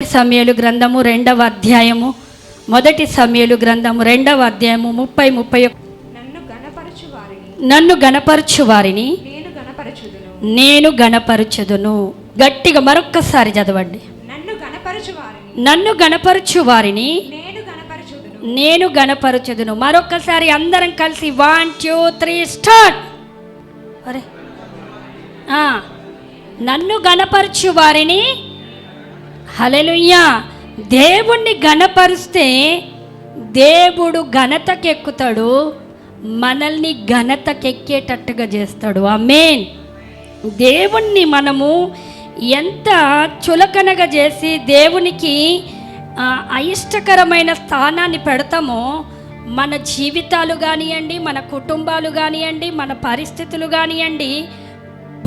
సమూయేలు గ్రంథము 2వ అధ్యాయము, మొదటి సమూయేలు గ్రంథము 2వ అధ్యాయము 30-31. నన్ను గణపరచు వారిని నేను గణపరచుదును. గట్టిగా మరొక్కసారి చదవండి. నన్ను గణపరచు వారిని నేను గణపరచుదును. మరొక్కసారి అందరం కలిసి 1 2 3 స్టార్ట్. అరే నన్ను గణపరచు వారిని. హల్లెలూయా. దేవుణ్ణి గణపరిస్తే దేవుడు ఘనతకెక్కుతాడు, మనల్ని ఘనతకెక్కేటట్టుగా చేస్తాడు. ఆమేన్. దేవుణ్ణి మనము ఎంత చులకనగా చేసి దేవునికి అయిష్టకరమైన స్థానాన్ని పెడతామో మన జీవితాలు కానివ్వండి, మన కుటుంబాలు కానివ్వండి, మన పరిస్థితులు కానివ్వండి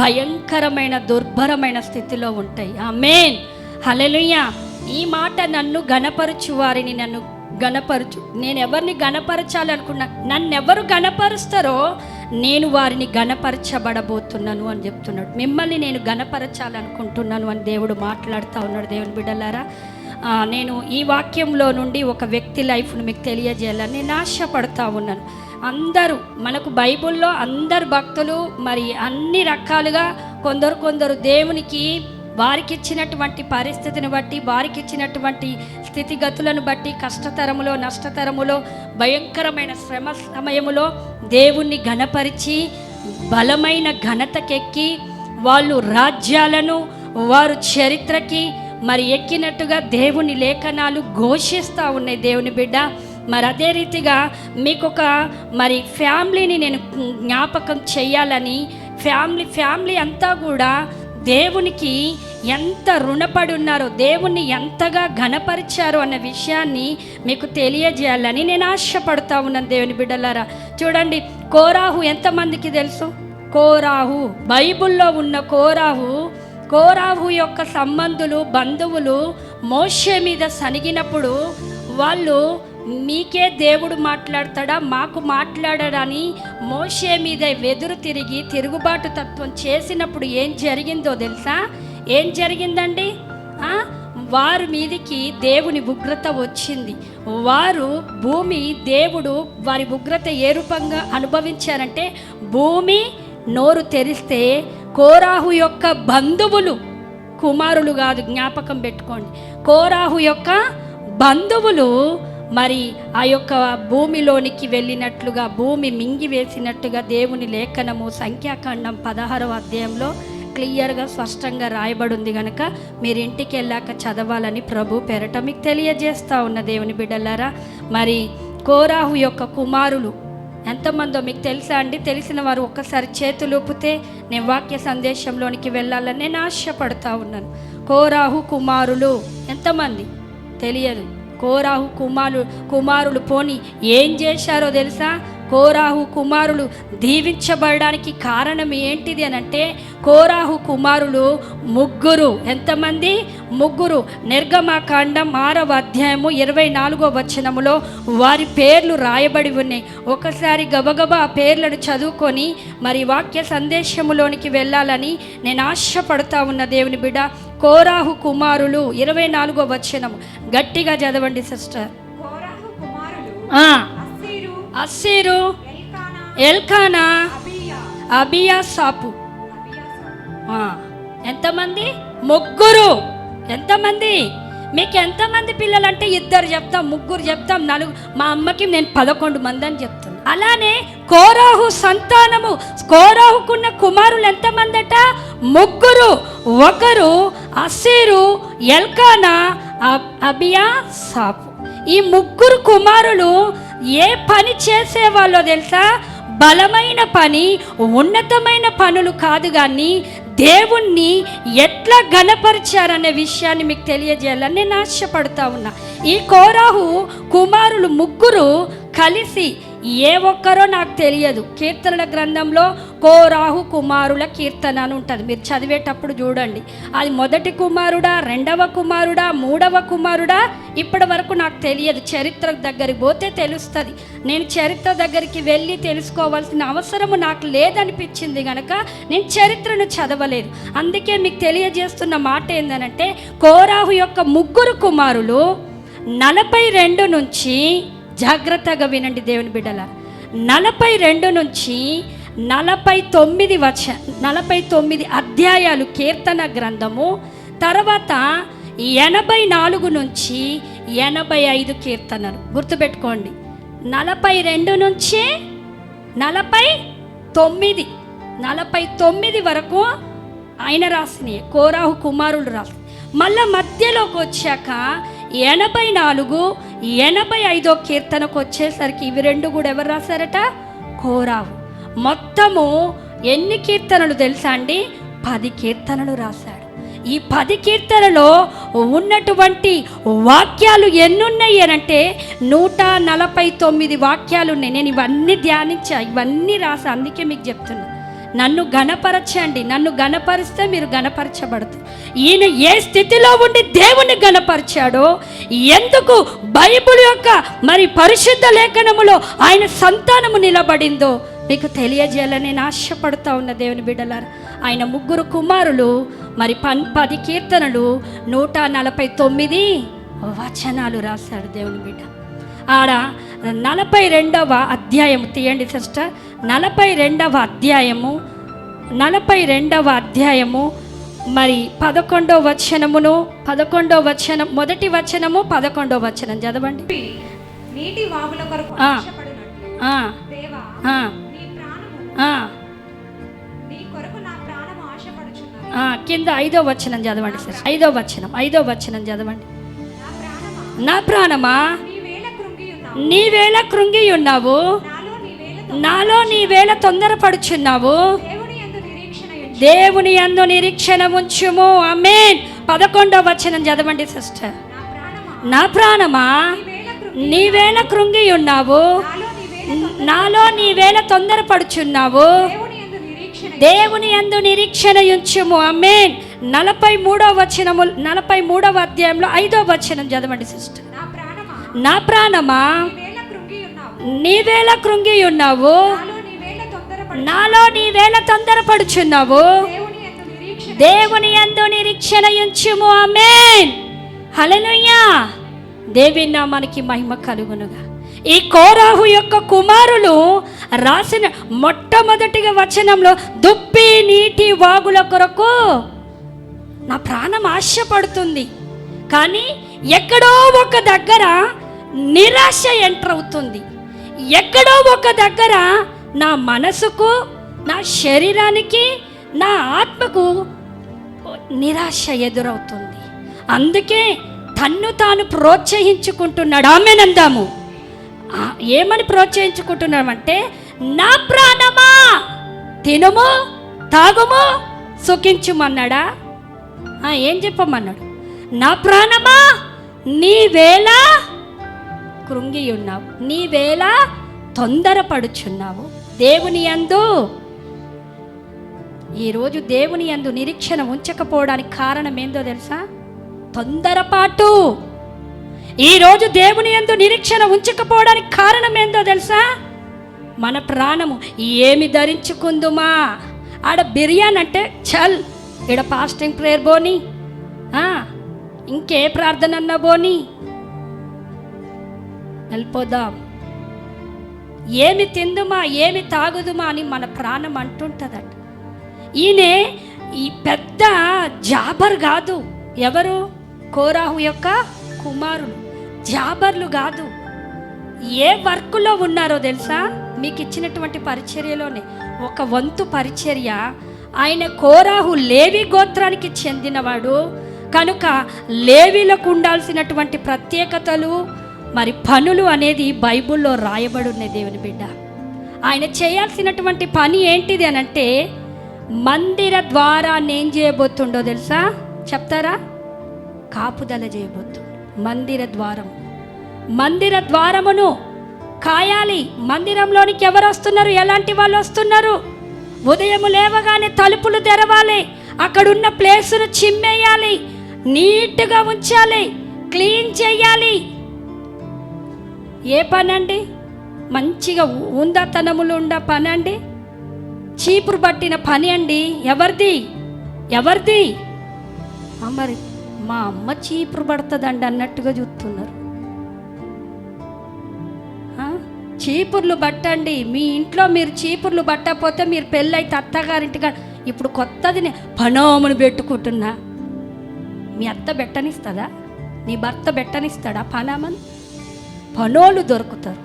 భయంకరమైన దుర్భరమైన స్థితిలో ఉంటాయి. ఆమేన్. హల్లెలూయా. ఈ మాట నన్ను గణపరచు వారిని నన్ను గణపరచు. నేను ఎవరిని గణపరచాలనుకున్నా, నన్నెవరు గణపరుస్తారో నేను వారిని గణపరచబడబోతున్నాను అని చెప్తున్నాడు. మిమ్మల్ని నేను గణపరచాలనుకుంటున్నాను అని దేవుడు మాట్లాడుతూ ఉన్నాడు. దేవుని బిడ్డలారా, నేను ఈ వాక్యంలో నుండి ఒక వ్యక్తి లైఫ్ను మీకు తెలియజేయాలని నేను ఆశపడతా ఉన్నాను. అందరూ మనకు బైబిల్లో అందరు భక్తులు మరి అన్ని రకాలుగా కొందరు దేవునికి వారికి ఇచ్చినటువంటి పరిస్థితిని బట్టి, వారికి ఇచ్చినటువంటి స్థితిగతులను బట్టి కష్టతరములో నష్టతరములో భయంకరమైన శ్రమ సమయములో దేవుణ్ణి ఘనపరిచి బలమైన ఘనతకెక్కి వాళ్ళు రాజ్యాలను వారు చరిత్రకి మరి ఎక్కినట్టుగా దేవుని లేఖనాలు ఘోషిస్తూ ఉన్నాయి. దేవుని బిడ్డ, మరి అదే రీతిగా మీకు ఒక మరి ఫ్యామిలీని నేను జ్ఞాపకం చేయాలని, ఫ్యామిలీ అంతా కూడా దేవునికి ఎంత రుణపడి ఉన్నారో, దేవుణ్ణి ఎంతగా ఘనపరిచారో అన్న విషయాన్ని మీకు తెలియజేయాలని నేను ఆశపడతా ఉన్నాను. దేవుని బిడ్డలారా, చూడండి, కోరాహు ఎంతమందికి తెలుసు? కోరాహు, బైబిల్లో ఉన్న కోరాహు యొక్క సంబంధులు బంధువులు మోషే మీద సనిగినప్పుడు వాళ్ళు మీకే దేవుడు మాట్లాడతాడా, మాకు మాట్లాడడని మోషే మీద వెదురు తిరిగి తిరుగుబాటు తత్వం చేసినప్పుడు ఏం జరిగిందో తెలుసా? ఏం జరిగిందండి? వారి మీదికి దేవుని ఉగ్రత వచ్చింది. దేవుడు వారి ఉగ్రత ఏ రూపంగా అనుభవించారంటే, భూమి నోరు తెరిస్తే కోరాహు యొక్క బంధువులు, కుమారులు కాదు, జ్ఞాపకం పెట్టుకోండి, కోరాహు యొక్క బంధువులు మరి ఆ యొక్క భూమిలోనికి వెళ్ళినట్లుగా, భూమి మింగివేసినట్టుగా దేవుని లేఖనము సంఖ్యాకాండం 16వ అధ్యాయంలో క్లియర్గా స్పష్టంగా రాయబడి ఉంది. కనుక మీరు ఇంటికి వెళ్ళాక చదవాలని ప్రభు పేరట మీకు తెలియజేస్తూ ఉన్న. దేవుని బిడ్డలారా, మరి కోరాహు యొక్క కుమారులు ఎంతమందో మీకు తెలుసా అండి? తెలిసిన వారు ఒక్కసారి చేతులు ఊపితే నేను వాక్య సందేశంలోనికి వెళ్ళాలని నేను ఆశపడతా ఉన్నాను. కోరాహు కుమారులు ఎంతమంది తెలియదు. కోరాహు కుమారులు పోని ఏం చేశారో తెలుసా? కోరాహు కుమారులు దీవించబడడానికి కారణం ఏంటిది అని అంటే, కోరాహు కుమారులు ముగ్గురు. ఎంతమంది? ముగ్గురు. నిర్గమకాండం 6వ అధ్యాయము 24వ వచనములో వారి పేర్లు రాయబడి ఉన్నాయి. ఒకసారి గబగబా ఆ పేర్లను చదువుకొని మరి వాక్య సందేశములోనికి వెళ్ళాలని నేను ఆశపడతా ఉన్న. దేవుని బిడ్డ, కోరాహు కుమారులు 24వ వచనము గట్టిగా చదవండి సిస్టర్. అస్సీరు, ఎల్కానా, అబియాసాపు. ఎంతమంది? ముగ్గురు. ఎంతమంది? మీకు ఎంతమంది పిల్లలు అంటే 2 చెప్తాం, 3 చెప్తాం, 4. మా అమ్మకి నేను 11 మంది అని చెప్తాను. అలానే కోరాహు సంతానము, కోరాహుకున్న కుమారులు ఎంతమంది అట? 3. ఒకరు అస్సీరు, ఎల్కానా, అబియాసాపు. ఈ 3 కుమారులు ఏ పని చేసేవాళ్ళో తెలుసా? బలమైన పని, ఉన్నతమైన పనులు కాదు, కానీ దేవుణ్ణి ఎట్లా ఘనపరిచారనే విషయాన్ని మీకు తెలియజేయాలని నేను ఆశపడతా ఉన్నా. ఈ కోరాహు కుమారులు 3 కలిసి ఏ ఒక్కరో నాకు తెలియదు. కీర్తనల గ్రంథంలో కోరాహు కుమారుల కీర్తన అని ఉంటుంది, మీరు చదివేటప్పుడు చూడండి. అది మొదటి కుమారుడా, రెండవ కుమారుడా, మూడవ కుమారుడా, ఇప్పటి వరకు నాకు తెలియదు. చరిత్ర దగ్గరికి పోతే తెలుస్తుంది. నేను చరిత్ర దగ్గరికి వెళ్ళి తెలుసుకోవాల్సిన అవసరము నాకు లేదనిపించింది కనుక నేను చరిత్రను చదవలేదు. అందుకే మీకు తెలియజేస్తున్న మాట ఏంటంటే, కోరాహు యొక్క ముగ్గురు కుమారులు 42 నుంచి, జాగ్రత్తగా వినండి దేవుని బిడ్డల, 42 నుంచి 49 అధ్యాయాలు కీర్తన గ్రంథము. తర్వాత 84 నుంచి 85 కీర్తనలు. గుర్తుపెట్టుకోండి, 42 నుంచి 49 వరకు ఆయన రాసినవి, కోరాహు కుమారులు రాసి. మళ్ళా మధ్యలోకి వచ్చాక 84, 85 కీర్తనకు వచ్చేసరికి ఇవి రెండు కూడా ఎవరు రాశారట? కోరాహు. మొత్తము ఎన్ని కీర్తనలు తెలుసా అండి? 10 కీర్తనలు రాశాడు. ఈ 10 కీర్తనలో ఉన్నటువంటి వాక్యాలు ఎన్నున్నాయి అంటే 149 వాక్యాలు ఉన్నాయి. నేను ఇవన్నీ ధ్యానించా, ఇవన్నీ రాసా. అందుకే మీకు చెప్తున్నా, నన్ను గణపరచండి. నన్ను గణపరిస్తే మీరు గణపరచబడతారు. ఈయన ఏ స్థితిలో ఉండి దేవుని గణపరిచాడో, ఎందుకు బైబిల్ యొక్క మరి పరిశుద్ధ లేఖనములో ఆయన సంతానము నిలబడిందో మీకు తెలియజేయాలని నేను ఆశపడుతూ ఉన్న దేవుని బిడ్డలారా. ఆయన ముగ్గురు కుమారులు మరి 10 కీర్తనలు, 149 వచనాలు రాశాడు దేవుని బిడ్డ. ఆడ 42వ అధ్యాయము తీయండి సిస్టర్. 42వ అధ్యాయము మరి 11వ వచనమును, 11వ వచనం, మొదటి వచనము 11వ వచనం చదవండి. నీటి వాగుల కొరకు ఆశపడునట్లు దేవా, నీ ప్రాణము నీ కొరకు నా ప్రాణము ఆశపడుచున్నది. కింద 5వ వచనం చదవండి సార్. 5వ వచనం చదవండి. నా ప్రాణమా నీవేళ కృంగి ఉన్నావు, నాలో నీవేళ తొందరపడుచున్నావు. దేవుని యందు నిరీక్షణ ఉంచుము. ఆమేన్. 11వ వచనం చదవండి సిస్టర్. నా ప్రాణమా నీవేళ కృంగి ఉన్నావు, నాలో నీవేళ తొందరపడుచున్నావు. దేవుని యందు నిరీక్షణ ఉంచుము. ఆమేన్. 43వ వచనము, 43వ అధ్యాయంలో 5వ వచనం చదవండి సిస్టర్. నా ప్రాణమా నీవేళ కృంగి ఉన్నావు, నాలో నీవేళ తొందరపడుచున్నావు. దేవుని యందు నిరీక్షణ ఉంచుము. ఆమేన్. హల్లెలూయా. దేవుని నామానికి మహిమ కలుగునుగా. ఈ కోరాహు యొక్క కుమారులు రాసిన మొట్టమొదటిగా వచనంలో, దుప్పి నీటి వాగుల కొరకు నా ప్రాణం ఆశపడుతుంది. కానీ ఎక్కడో ఒక దగ్గర నిరాశ ఎంటర్ అవుతుంది. ఎక్కడో ఒక దగ్గర నా మనసుకు, నా శరీరానికి, నా ఆత్మకు నిరాశ ఎదురవుతుంది. అందుకే తన్ను తాను ప్రోత్సహించుకుంటున్నాడు. ఆమేనందాము. ఏమని ప్రోత్సహించుకుంటున్నామంటే, నా ప్రాణమా తినుము, తాగుము, సుఖించుమన్నాడా? ఏం చెప్పమన్నాడు? నా ప్రాణమా నీవేళ కృంగి ఉన్నావు, నీవేళ తొందరపడుచున్నావు. దేవుని యందు, ఈరోజు దేవుని యందు నిరీక్షణ ఉంచకపోవడానికి కారణం ఏందో తెలుసా? తొందరపాటు. ఈరోజు దేవుని యందు నిరీక్షణ ఉంచకపోవడానికి కారణం ఏందో తెలుసా? మన ప్రాణము ఏమి ధరించుకుందుమా. ఆడ బిర్యానీ అంటే చల్, ఈడ ఫాస్టింగ్ ప్రేయర్ బోని, ఇంకే ప్రార్థన అన్నా బోని, వెళ్ళిపోదాం. ఏమి తిందుమా, ఏమి తాగుదుమా అని మన ప్రాణం అంటుంటుందట. ఈయన ఈ పెద్ద జాబర్ కాదు. ఎవరు? కోరాహు యొక్క కుమారులు. జాబర్లు కాదు. ఏ వర్క్లో ఉన్నారో తెలుసా? మీకు ఇచ్చినటువంటి పరిచర్యలోనే ఒక వంతు పరిచర్య. ఆయన కోరాహు లేవి గోత్రానికి చెందినవాడు కనుక లేవీలకు ఉండాల్సినటువంటి ప్రత్యేకతలు మరి పనులు అనేది బైబిల్లో రాయబడి ఉన్నాయి. దేవుని బిడ్డ, ఆయన చేయాల్సినటువంటి పని ఏంటిది అని అంటే, మందిర ద్వారాన్ని ఏం చేయబోతుండో తెలుసా? చెప్తారా? కాపుదల చేయబోతుండు. మందిర ద్వారమును కాయాలి. మందిరంలోనికి ఎవరు వస్తున్నారు? ఎలాంటి వాళ్ళు వస్తున్నారు? ఉదయం లేవగానే తలుపులు తెరవాలి, అక్కడున్న ప్లేసును చిమ్మేయాలి, నీట్గా ఉంచాలి, క్లీన్ చేయాలి. ఏ పని అండి? మంచిగా ఉందతనములు ఉండ పని అండి? చీపురు పట్టిన పని అండి. ఎవరిది? మరి మా అమ్మ చీపురు పడుతుందండి అన్నట్టుగా చూస్తున్నారు. చీపుర్లు పట్టండి. మీ ఇంట్లో మీరు చీపుర్లు పట్టకపోతే మీరు పెళ్ళైతే అత్తగారింటిగా ఇప్పుడు కొత్తది పనోమును పెట్టుకుంటున్నా. మీ అత్త బెట్టనిస్తుందా? నీ భర్త బెట్టనిస్తాడా? పనామని పనోళ్ళు దొరుకుతారు.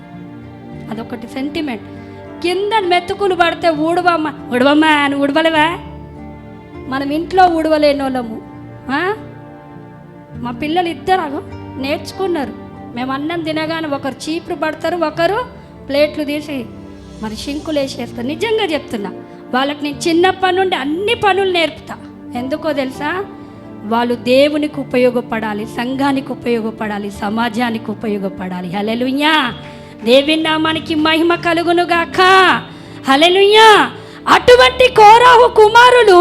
అదొకటి సెంటిమెంట్. కింద మెతుకులు పడితే ఉడవమ్మా అని ఉడవలేవా? మనం ఇంట్లో ఉడవలేని వాళ్ళము. మా పిల్లలు ఇద్దరు నేర్చుకున్నారు. మేము అన్నం తినగానే ఒకరు చీపురు పడతారు, ఒకరు ప్లేట్లు తీసి మరి షింకులు వేసేస్తారు. నిజంగా చెప్తున్నా, వాళ్ళకి నేను చిన్నప్పటి నుండి అన్ని పనులు నేర్పుతా. ఎందుకో తెలుసా? వాళ్ళు దేవునికి ఉపయోగపడాలి, సంఘానికి ఉపయోగపడాలి, సమాజానికి ఉపయోగపడాలి. హల్లెలూయా! దేవుని నామానికి మహిమ కలుగునుగాక. హల్లెలూయా! అటువంటి కోరాహు కుమారులు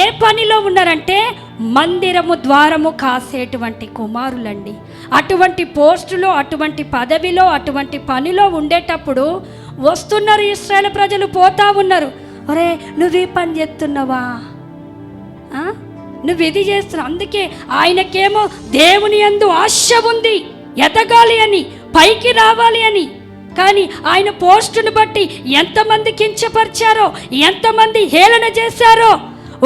ఏ పనిలో ఉన్నారంటే మందిరము ద్వారము కాసేటువంటి కుమారులండి. అటువంటి పోస్టులో, అటువంటి పదవిలో, అటువంటి పనిలో ఉండేటప్పుడు వస్తున్నారు ఇశ్రాయేలు ప్రజలు, పోతా ఉన్నారు. ఒరే, నువ్వు ఈ పని చేస్తున్నావా? నువ్వు ఇది చేస్తున్నావు. అందుకే ఆయనకేమో దేవుని యందు ఆశ ఉంది, ఎదగాలి అని, పైకి రావాలి అని. కానీ ఆయన పోస్టును బట్టి ఎంతమంది కించపరిచారో, ఎంతమంది హేళన చేశారో.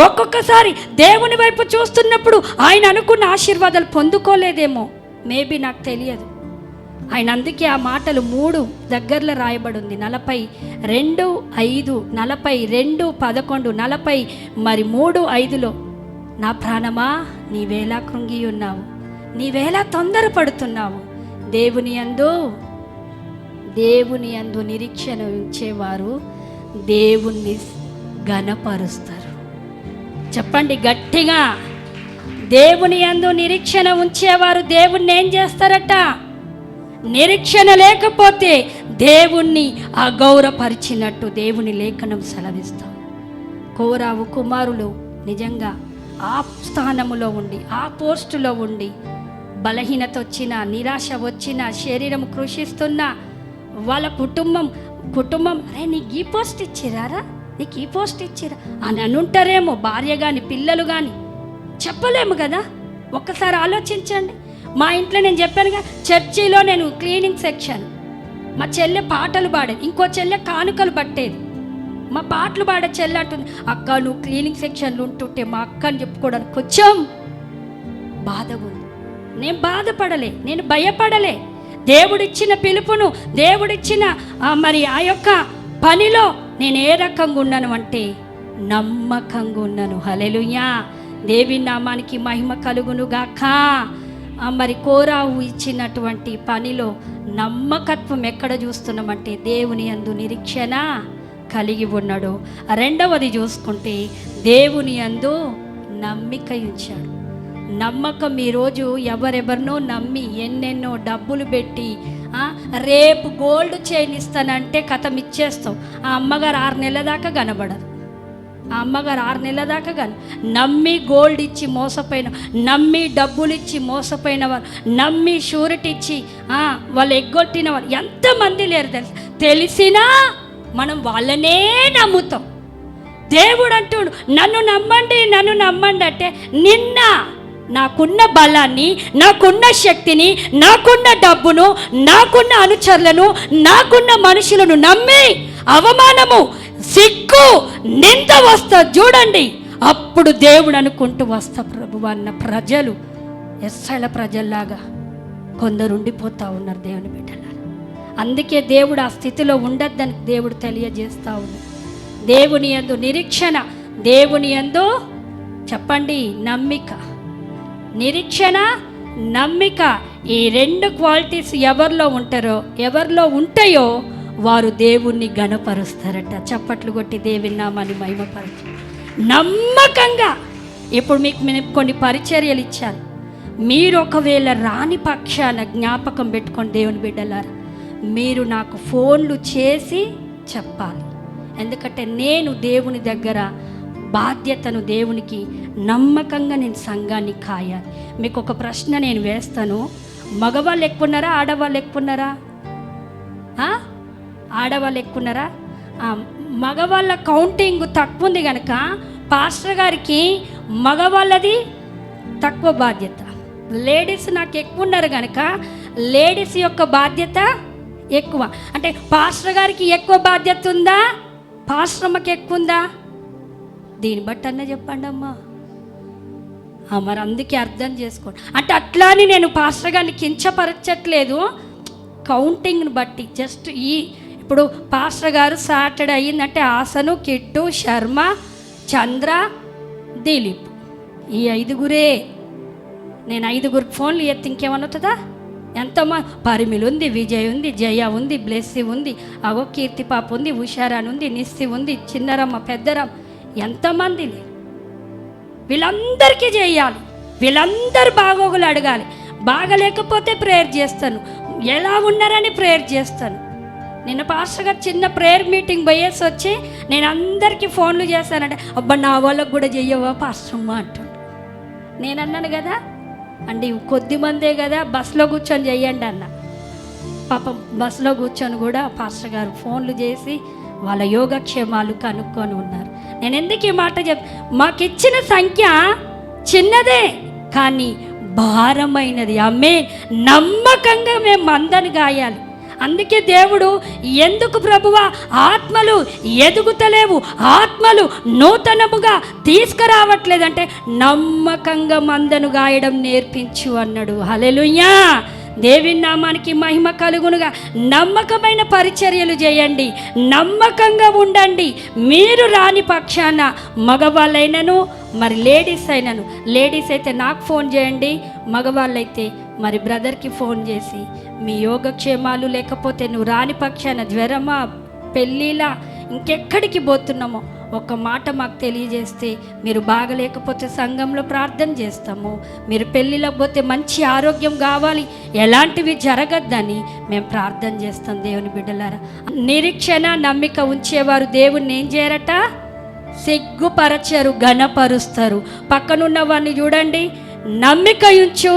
ఒక్కొక్కసారి దేవుని వైపు చూస్తున్నప్పుడు ఆయన అనుకున్న ఆశీర్వాదాలు పొందుకోలేదేమో, మేబీ నాకు తెలియదు. ఆయన అందుకే ఆ మాటలు 3 దగ్గరలో రాయబడి ఉంది. 42:5, 42:11, 43:5లో నా ప్రాణమా నీవేలా కృంగి ఉన్నావు, నీవేలా తొందరపడుతున్నావు. దేవుని యందు నిరీక్షణ ఉంచేవారు దేవుణ్ణి ఘనపరుస్తారు. చెప్పండి గట్టిగా. దేవుని యందు నిరీక్షణ ఉంచేవారు దేవుణ్ణి ఏం చేస్తారట? నిరీక్షణ లేకపోతే దేవుణ్ణి అగౌరవపరిచినట్టు దేవుని లేఖనం సెలవిస్తాం. కోరావు కుమారులు నిజంగా ఆ స్థానములో ఉండి, ఆ పోస్టులో ఉండి, బలహీనత వచ్చినా, నిరాశ వచ్చినా, శరీరం కృషిస్తున్నా, వాళ్ళ కుటుంబం అరే నీకు ఈ పోస్ట్ ఇచ్చిరారా, నీకు ఈ పోస్ట్ ఇచ్చిరా అని అనుంటారేమో. భార్య కానీ పిల్లలు కానీ చెప్పలేము కదా. ఒక్కసారి ఆలోచించండి. మా ఇంట్లో నేను చెప్పానుగా, చర్చిలో నేను క్లీనింగ్ సెక్షన్, మా చెల్లె పాటలు పాడేది, ఇంకో చెల్లె కానుకలు పట్టేది. మా పాటలు పాడే చెల్లె అంటుంది, అక్క నువ్వు క్లీనింగ్ సెక్షన్లో ఉంటుంటే మా అక్కని చెప్పుకోవడానికి కొంచెం బాధగా ఉంది. నేను బాధపడలే, నేను భయపడలే. దేవుడిచ్చిన పిలుపును, దేవుడిచ్చిన మరి ఆ యొక్క పనిలో నేను ఏ రకంగా ఉన్నాను అంటే నమ్మకంగా ఉన్నాను. హల్లెలూయా! దేవుని నామానికి మహిమ కలుగునుగాక. మరి కోరాహు ఇచ్చినటువంటి పనిలో నమ్మకత్వం ఎక్కడ చూస్తున్నామంటే దేవుని యందు నిరీక్షణ కలిగి ఉన్నాడు. రెండవది చూసుకుంటే దేవుని యందు నమ్మిక ఉంచాడు. నమ్మకం. ఈరోజు ఎవరెవరినో నమ్మి ఎన్నెన్నో డబ్బులు పెట్టి రేపు గోల్డ్ చైన్ ఇస్తానంటే కథం ఇచ్చేస్తావు. ఆ అమ్మగారు 6 నెలల దాకా కనబడదు. ఆ అమ్మగారు 6 నెలల దాకా నమ్మి గోల్డ్ ఇచ్చి మోసపోయిన, నమ్మి డబ్బులు ఇచ్చి మోసపోయిన వాళ్ళు, నమ్మి షూరిటీ ఇచ్చి వాళ్ళు ఎగ్గొట్టిన వాళ్ళు ఎంతమంది లేరు తెలుసు. తెలిసినా మనం వాళ్ళనే నమ్ముతాం. దేవుడు అంటుడు నన్ను నమ్మండి అంటే నిన్న నాకున్న బలాన్ని, నాకున్న శక్తిని, నాకున్న డబ్బును, నాకున్న అనుచరులను, నాకున్న మనుషులను నమ్మి అవమానము, సిగ్గు, నింద వస్తా చూడండి. అప్పుడు దేవుడు అనుకుంటూ వస్తా ప్రభువా అన్న ప్రజలు ఎస్సల ప్రజల్లాగా కొందరు ఉండిపోతూ ఉన్నారు దేవుని బిడ్డలారా. అందుకే దేవుడు ఆ స్థితిలో ఉండొద్దని దేవుడు తెలియజేస్తూ ఉన్నాడు. దేవుని యందు నిరీక్షణ, దేవుని యందు చెప్పండి నమ్మిక. నిరీక్షణ, నమ్మిక, ఈ 2 క్వాలిటీస్ ఎవరిలో ఉంటాయో వారు దేవుణ్ణి ఘనపరుస్తారట. చప్పట్లు కొట్టి దేవుని నామాన్ని మహిమపరచు. నమ్మకంగా. ఇప్పుడు మీకు కొన్ని పరిచర్యలు ఇచ్చాను. మీరు ఒకవేళ రాని పక్షాన జ్ఞాపకం పెట్టుకొని దేవుని బిడ్డలారా, మీరు నాకు ఫోన్లు చేసి చెప్పాలి. ఎందుకంటే నేను దేవుని దగ్గర బాధ్యతను దేవునికి నమ్మకంగా నేను సంఘాన్ని కాయాలి. మీకు ఒక ప్రశ్న నేను వేస్తాను. మగవాళ్ళు ఎక్కున్నారా, ఆడవాళ్ళు ఎక్కున్నారా? ఆడవాళ్ళు ఎక్కున్నారా? మగవాళ్ళ కౌంటింగ్ తక్కువ ఉంది కనుక పాస్టర్ గారికి మగవాళ్ళది తక్కువ బాధ్యత, లేడీస్ నాకు ఎక్కువ ఉన్నారు కనుక లేడీస్ యొక్క బాధ్యత ఎక్కువ. అంటే పాస్టర్ గారికి ఎక్కువ బాధ్యత ఉందా, పాస్టర్ అమ్మకి ఎక్కువ ఉందా? దీన్ని బట్టి అన్న చెప్పండి అమ్మా. మరి అందుకే అర్థం చేసుకోండి. అంటే అట్లా అని నేను పాస్టర్ గారిని కించపరచట్లేదు, కౌంటింగ్ని బట్టి. జస్ట్ ఇప్పుడు పాస్టర్ గారు సాటర్డే అయ్యిందంటే ఆసను, కిట్టు, శర్మ, చంద్ర, దిలీప్, ఈ 5గురే. నేను 5గురికి ఫోన్లు ఎత్తి ఇంకేమన్నవుతుందా? ఎంతమ్మా, పరిమిలు ఉంది, విజయ్ ఉంది, జయ ఉంది, బ్లెస్సి ఉంది, అగో కీర్తి పాప ఉంది, ఉషారాన్ ఉంది, నిస్సి ఉంది, చిన్నరమ్మ, పెద్దరమ్మ, ఎంతమంది లేరు. వీళ్ళందరికీ చేయాలి, వీళ్ళందరూ బాగోగులు అడగాలి. బాగలేకపోతే ప్రేయర్ చేస్తాను, ఎలా ఉన్నారని ప్రేయర్ చేస్తాను. నిన్న పాస్టర్ గారు చిన్న ప్రేయర్ మీటింగ్ పోయేసి వచ్చి నేను అందరికీ ఫోన్లు చేశానంటే, అబ్బా నా వాళ్ళకు కూడా చెయ్యవా పాస్టమ్మ అంటాడు. నేను అన్నాను కదా అండి, కొద్ది మందే కదా, బస్సులో కూర్చొని చెయ్యండి అన్న. పాపం బస్సులో కూర్చొని కూడా పాస్టర్ గారు ఫోన్లు చేసి వాళ్ళ యోగక్షేమాలు కనుక్కొని ఉన్నారు. నేను ఎందుకు ఈ మాట మాకిచ్చిన సంఖ్య చిన్నదే కానీ భారమైనది. నమ్మకంగా మేము మందని గాయాలి. అందుకే దేవుడు ఎందుకు ప్రభువా ఆత్మలు ఎదుగుతలేవు, ఆత్మలు నూతనముగా తీసుకురావట్లేదంటే నమ్మకంగా మందను గాయడం నేర్పించు అన్నాడు. హల్లెలూయా, దేవుని నామానికి మహిమ కలుగునుగా. నమ్మకమైన పరిచర్యలు చేయండి, నమ్మకంగా ఉండండి. మీరు రాని పక్షాన మగవాళ్ళైనను మరి లేడీస్ అయినను, లేడీస్ అయితే నాకు ఫోన్ చేయండి, మగవాళ్ళైతే మరి బ్రదర్కి ఫోన్ చేసి మీ యోగక్షేమాలు, లేకపోతే నువ్వు రాని పక్షాన జ్వరమా, పెళ్ళిలా, ఇంకెక్కడికి పోతున్నామో ఒక మాట మాకు తెలియజేస్తే, మీరు బాగలేకపోతే సంఘంలో ప్రార్థన చేస్తాము, మీరు పెళ్ళిలోకి పోతే మంచి ఆరోగ్యం కావాలి, ఎలాంటివి జరగద్దని మేము ప్రార్థన చేస్తాం. దేవుని బిడ్డలారా, నిరీక్షణ నమ్మిక ఉంచేవారు దేవుణ్ణి ఏం చేయరట, సిగ్గుపరచరు, ఘనపరుస్తారు. పక్కనున్న వాడిని చూడండి, నమ్మిక ఉంచు,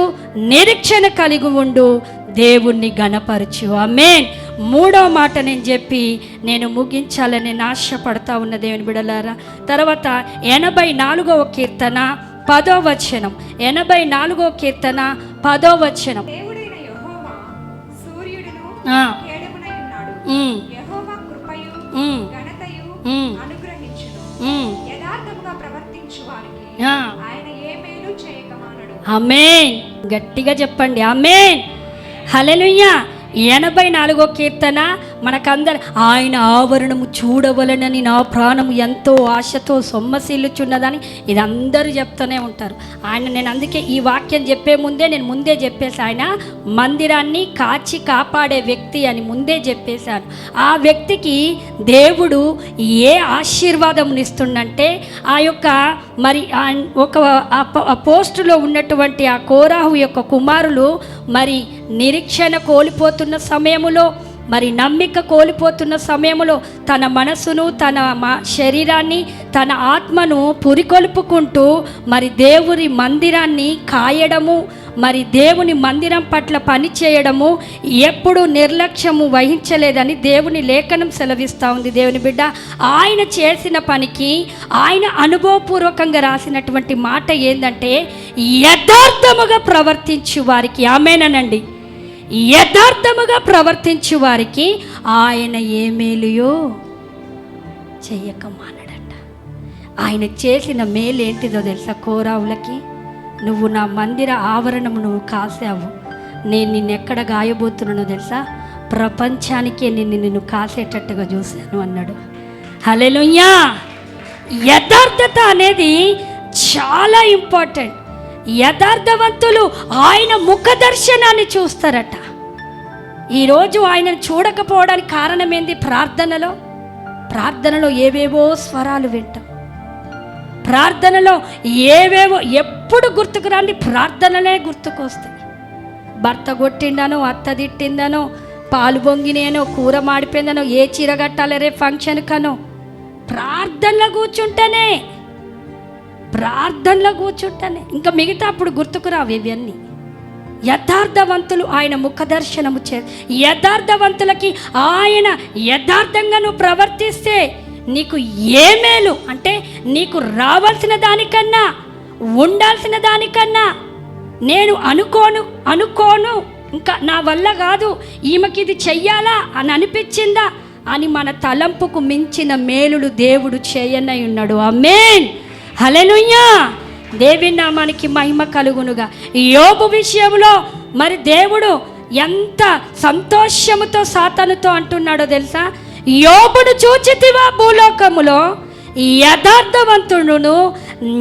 నిరీక్షణ కలిగి ఉండు, దేవుణ్ణి ఘనపరచు. ఆమేన్. 3వ మాట నేను చెప్పి నేను ముగించాలని ఆశపడతా ఉన్న దేవుని బిడలారా. తర్వాత 84వ కీర్తన 10వ వచనం. 84వ కీర్తన 10వ వచనం. దేవుడైన యెహోవా సూర్యుడును కేడమునై ఉన్నాడు. యెహోవా కృపయు ఘనతయు అనుగ్రహించును. యథార్థముగా ప్రవర్తించు వారికి ఆయన ఏ మేలు చేయకమానడు. ఆమేన్. గట్టిగా చెప్పండి ఆమేన్. హల్లెలూయా. 84వ కీర్తన మనకందరు, ఆయన ఆవరణము చూడవలనని నా ప్రాణము ఎంతో ఆశతో సొమ్మసిల్లుచున్నదని ఇది అందరూ చెప్తూనే ఉంటారు. నేను అందుకే ఈ వాక్యం చెప్పే ముందే నేను ముందే చెప్పేసి, ఆయన మందిరాన్ని కాచి కాపాడే వ్యక్తి అని ముందే చెప్పేశాను. ఆ వ్యక్తికి దేవుడు ఏ ఆశీర్వాదమునిస్తుందంటే, ఆ యొక్క మరి ఒక పోస్టులో ఉన్నటువంటి ఆ కోరాహు యొక్క కుమారులు మరి నిరీక్షణ కోల్పోతున్న సమయములో, మరి నమ్మిక కోల్పోతున్న సమయంలో తన మనసును, తన శరీరాన్ని, తన ఆత్మను పురికొల్పుకుంటూ మరి దేవుని మందిరాన్ని కాయడము, మరి దేవుని మందిరం పట్ల పని చేయడము, ఎప్పుడు నిర్లక్ష్యము వహించలేదని దేవుని లేఖనం సెలవిస్తూ ఉంది. దేవుని బిడ్డ, ఆయన చేసిన పనికి ఆయన అనుభవపూర్వకంగా రాసినటువంటి మాట ఏంటంటే, యథార్థముగా ప్రవర్తించు వారికి, ఆమేనండి, యథార్థముగా ప్రవర్తించు వారికి ఆయన ఏ మేలుయో చెయ్యక మానడట. ఆయన చేసిన మేలు ఏంటిదో తెలుసా? కోరావులకి, నువ్వు నా మందిర ఆవరణము నువ్వు కాసావు, నేను నిన్నెక్కడ గాయబోతున్నానో తెలుసా? ప్రపంచానికే నిన్ను కాసేటట్టుగా చూశాను అన్నాడు. హల్లెలూయా. యథార్థత అనేది చాలా ఇంపార్టెంట్. యథార్థవంతులు ఆయన ముఖ దర్శనాన్ని చూస్తారట. ఈరోజు ఆయనను చూడకపోవడానికి కారణం ఏంది? ప్రార్థనలో ఏవేవో స్వరాలు వింటాం, ప్రార్థనలో ఏవేవో, ఎప్పుడు గుర్తుకు రాండి ప్రార్థనలే గుర్తుకొస్తాయి. భర్త కొట్టిండనో, అత్త తిట్టిందనో, పాలు పొంగినేనో, కూర మాడిపోయిందనో, ఏ చీర కట్టాలి రేపు ఫంక్షన్ కనో, ప్రార్థనలో కూర్చుంటానే ఇంకా మిగతా అప్పుడు గుర్తుకు రావు ఇవన్నీ. యథార్థవంతులు ఆయన ముఖదర్శనము యథార్థవంతులకి ఆయన యథార్థంగా నువ్వు ప్రవర్తిస్తే నీకు ఏ మేలు అంటే, నీకు రావాల్సిన దానికన్నా, ఉండాల్సిన దానికన్నా, నేను అనుకోను ఇంకా నా వల్ల కాదు, ఈమెకి ఇది చెయ్యాలా అని అనిపించిందా అని మన తలంపుకు మించిన మేలుడు దేవుడు చేయనై ఉన్నాడు. ఆమేన్, హల్లెలూయా. దేవుని నామానికి మహిమ కలుగునుగా. యోబు విషయంలో మరి దేవుడు ఎంత సంతోషముతో సాతానుతో అంటున్నాడో తెలుసా? యోబును చూచితివా భూలోకములో యథార్థవంతుడును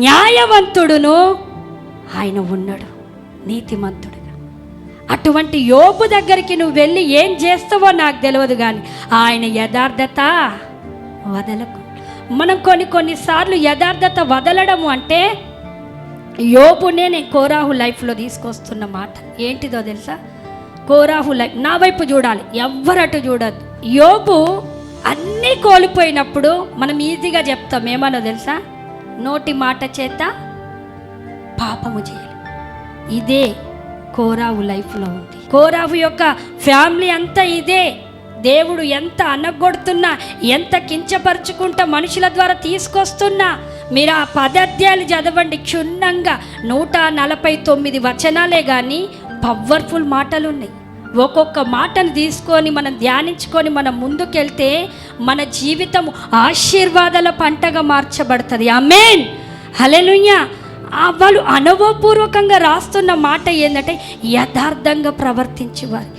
న్యాయవంతుడును ఆయన ఉన్నాడు, నీతిమంతుడుగా. అటువంటి యోబు దగ్గరికి నువ్వు వెళ్ళి ఏం చేస్తావో నాకు తెలియదు, కానీ ఆయన యథార్థత వదలకు. మనం కొన్నిసార్లు యథార్థత వదలడము అంటే, యోబునే నేను కోరాహు లైఫ్లో తీసుకొస్తున్న మాట ఏంటిదో తెలుసా? కోరాహు లైఫ్ నా వైపు చూడాలి, ఎవ్వరటు చూడద్దు. యోబు అన్నీ కోల్పోయినప్పుడు మనం ఈజీగా చెప్తాం ఏమనో తెలుసా? నోటి మాట చేత పాపము చేయాలి. ఇదే కోరాహు లైఫ్లో ఉంది. కోరాహు యొక్క ఫ్యామిలీ అంతా ఇదే. దేవుడు ఎంత అనగొడుతున్నా, ఎంత కించపరుచుకుంటా మనుషుల ద్వారా తీసుకొస్తున్నా, మీరు ఆ 10 అధ్యాయాలు చదవండి క్షుణ్ణంగా. 149 వచనాలే కానీ పవర్ఫుల్ మాటలు ఉన్నాయి. ఒక్కొక్క మాటను తీసుకొని మనం ధ్యానించుకొని మనం ముందుకెళ్తే మన జీవితం ఆశీర్వాదాల పంటగా మార్చబడుతుంది. ఆమేన్, హల్లెలూయా. వాళ్ళు అనుభవపూర్వకంగా రాస్తున్న మాట ఏంటంటే, యథార్థంగా ప్రవర్తించేవారు.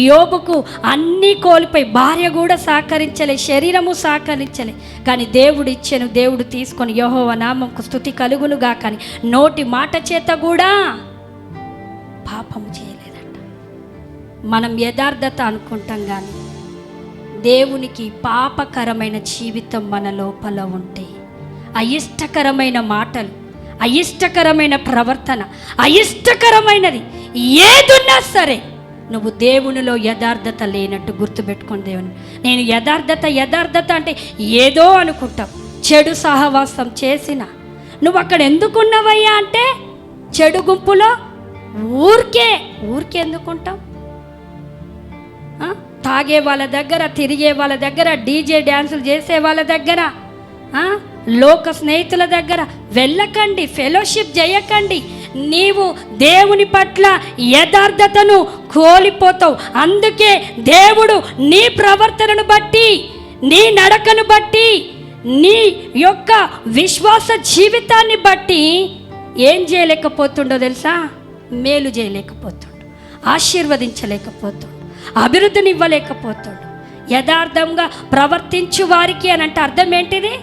యోబుకు అన్నీ కోల్పోయి, భార్య కూడా సహకరించలే, శరీరము సహకరించలే, కానీ దేవుడు ఇచ్చాను, దేవుడు తీసుకొని యెహోవా నామముకు స్తుతి కలుగునుగా, కానీ నోటి మాట చేత కూడా పాపము చేయలేదట. మనం యథార్థత అనుకుంటాం, కానీ దేవునికి పాపకరమైన జీవితం మన లోపల ఉంటే, అయిష్టకరమైన మాటలు, అయిష్టకరమైన ప్రవర్తన, అయిష్టకరమైనది ఏదున్నా సరే నువ్వు దేవునిలో యథార్థత లేనట్టు గుర్తుపెట్టుకోండి. దేవుని నేను యథార్థత అంటే ఏదో అనుకుంటాం. చెడు సహవాసం చేసిన నువ్వు అక్కడ ఎందుకున్నావయ్యా అంటే, చెడు గుంపులో ఊరికే ఎందుకుంటాం? తాగే వాళ్ళ దగ్గర, తిరిగే వాళ్ళ దగ్గర, డీజే డ్యాన్సులు చేసే వాళ్ళ దగ్గర, లోక స్నేహితుల దగ్గర వెళ్ళకండి, ఫెలోషిప్ చేయకండి. నీవు దేవుని పట్ల యథార్థతను కోల్పోతావు. అందుకే దేవుడు నీ ప్రవర్తనను బట్టి, నీ నడకను బట్టి, నీ యొక్క విశ్వాస జీవితాన్ని బట్టి ఏం చేయలేకపోతుండో తెలుసా? మేలు చేయలేకపోతుండు, ఆశీర్వదించలేకపోతుండు, అభివృద్ధినివ్వలేకపోతుండు. యథార్థంగా ప్రవర్తించు వారికి అని అంటే అర్థం ఏంటిది?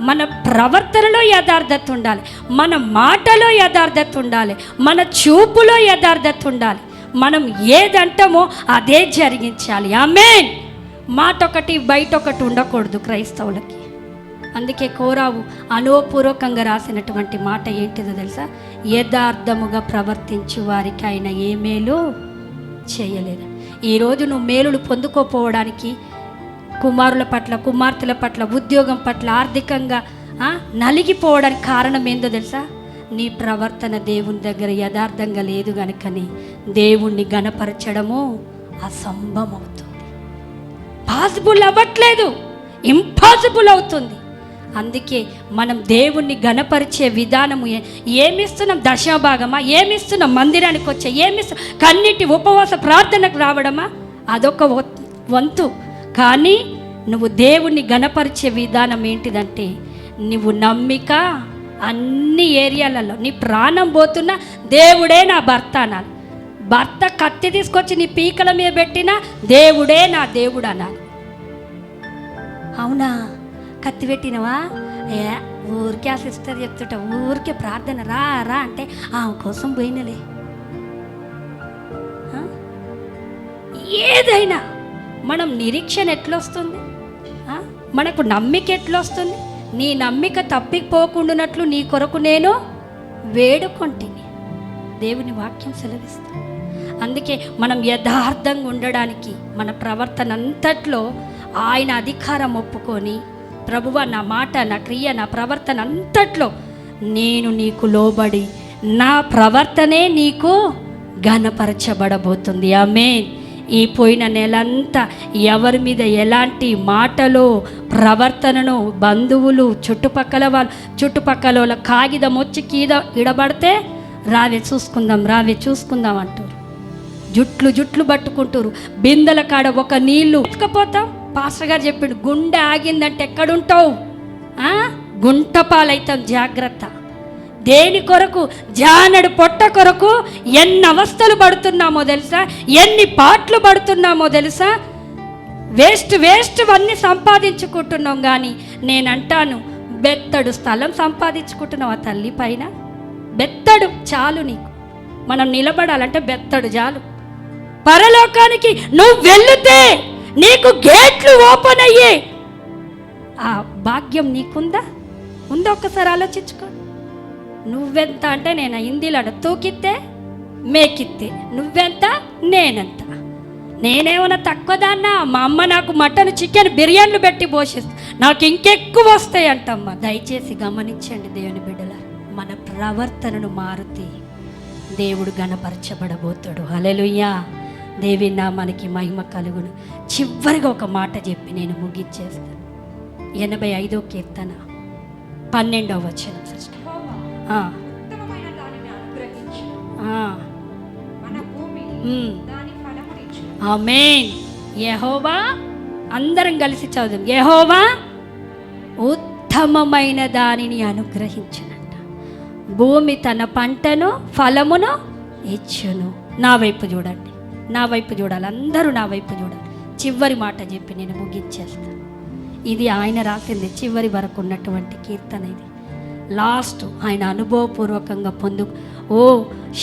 మన ప్రవర్తనలో యథార్థత ఉండాలి, మన మాటలో యథార్థత ఉండాలి, మన చూపులో యథార్థత ఉండాలి. మనం ఏదంటామో అదే జరిగించాలి. ఆమేన్. మాట ఒకటి బయట ఒకటి ఉండకూడదు క్రైస్తవులకి. అందుకే కోరావు అనుభవపూర్వకంగా రాసినటువంటి మాట ఏంటిదో తెలుసా? యథార్థముగా ప్రవర్తించు వారికి ఆయన ఏ మేలు చేయలేదు. ఈరోజు నువ్వు మేలులు పొందుకోపోవడానికి, కుమారుల పట్ల, కుమార్తెల పట్ల, ఉద్యోగం పట్ల ఆర్థికంగా నలిగిపోవడానికి కారణం ఏందో తెలుసా? నీ ప్రవర్తన దేవుని దగ్గర యథార్థంగా లేదు కనుకని దేవుణ్ణి గణపరచడము అసంభవం అవుతుంది. పాసిబుల్ అవ్వట్లేదు, ఇంపాసిబుల్ అవుతుంది. అందుకే మనం దేవుణ్ణి గణపరిచే విధానము ఏమిస్తున్నాం? దశభాగమా? ఏమిస్తున్నాం? మందిరానికి వచ్చే ఏమిస్తున్నాం? కన్నిటి ఉపవాస ప్రార్థనకు రావడమా? అదొక వంతు. కానీ నువ్వు దేవుణ్ణి గణపరిచే విధానం ఏంటిదంటే, నువ్వు నమ్మిక అన్ని ఏరియాలలో నీ ప్రాణం పోతున్నా దేవుడే నా భర్త అనాలి. భర్త కత్తి తీసుకొచ్చి నీ పీకల మీద పెట్టినా దేవుడే నా దేవుడు అనాలి. అవునా? కత్తి పెట్టినవా? ఊరికే ఆ సిస్టర్ చెప్తుంట, ఊరికే ప్రార్థన రా రా అంటే ఆమె కోసం పోయినలే. ఏదైనా మనం నిరీక్షణ ఎట్లొస్తుంది? మనకు నమ్మిక ఎట్లొస్తుంది? నీ నమ్మిక తప్పిపోకుండానట్లు నీ కొరకు నేను వేడుకొంటిని. దేవుని వాక్యం సెలవిస్తుంది. అందుకే మనం యథార్థంగా ఉండడానికి మన ప్రవర్తన అంతట్లో ఆయన అధికారం ఒప్పుకొని, ప్రభువా నా మాట, నా క్రియ, నా ప్రవర్తన అంతట్లో నేను నీకు లోబడి నా ప్రవర్తనే నీకు ఘనపరచబడబోతుంది. ఆమేన్. ఈ పోయిన నెలంతా ఎవరి మీద ఎలాంటి మాటలు, ప్రవర్తనను, బంధువులు, చుట్టుపక్కల వాళ్ళ కాగితం వచ్చి ఇడబడితే రావే చూసుకుందాం అంటారు. జుట్లు పట్టుకుంటారు. బిందెల కాడ ఒక నీళ్లు ఉతకపోతాం. పాస్టర్ గారు చెప్పిండు, గుండె ఆగిందంటే ఎక్కడుంటావు? గుంట పాలైతాం. జాగ్రత్త. దేని కొరకు? జానడు పొట్ట కొరకు ఎన్ని అవస్థలు పడుతున్నామో తెలుసా? ఎన్ని పాటలు పడుతున్నామో తెలుసా? వేస్ట్ అన్నీ సంపాదించుకుంటున్నాం. కానీ నేనంటాను, బెత్తడు స్థలం సంపాదించుకుంటున్నావు ఆ తల్లి పైన. బెత్తడు చాలు నీకు. మనం నిలబడాలంటే బెత్తడు చాలు. పరలోకానికి నువ్వు వెళితే నీకు గేట్లు ఓపెన్ అయ్యే ఆ భాగ్యం నీకుందా? ఉందా? ఒక్కసారి ఆలోచించుకో. నువ్వెంత అంటే నేను హిందీలో తూకితే మేకితే, నువ్వెంత నేనెంత. నేనేమన్నా తక్కువ దాన్నా? మా అమ్మ నాకు మటన్, చికెన్, బిర్యానీలు పెట్టి పోషిస్తా, నాకు ఇంకెక్కువ వస్తాయి అంటమ్మా. దయచేసి గమనించండి దేవుని బిడ్డల, మన ప్రవర్తనను మారుతే దేవుడు ఘనపరచబడబోతాడు. హల్లెలూయా. దేవి నామానికి మహిమ కలుగును. చివరిగా ఒక మాట చెప్పి నేను ముగించేస్తాను. 85వ కీర్తన 12వ వచనం. ఉత్తమమైన దానిని అనుగ్రహించు, మన భూమిని దాని ఫలమునిచ్చు. ఆమేన్. యెహోవా, అందరం కలిసి చదువు. యెహోవా ఉత్తమమైన దానిని అనుగ్రహించునంట. భూమి తన పంటను, ఫలమును ఇచ్చును. నా వైపు చూడండి, నా వైపు చూడాలి. అందరూ నా వైపు చూడాలి. చివరి మాట చెప్పి నేను ముగించేస్తాను. ఇది ఆయన రాసింది, చివరి వరకు ఉన్నటువంటి కీర్తన ఇది. లాస్ట్ ఆయన అనుభవపూర్వకంగా ఓ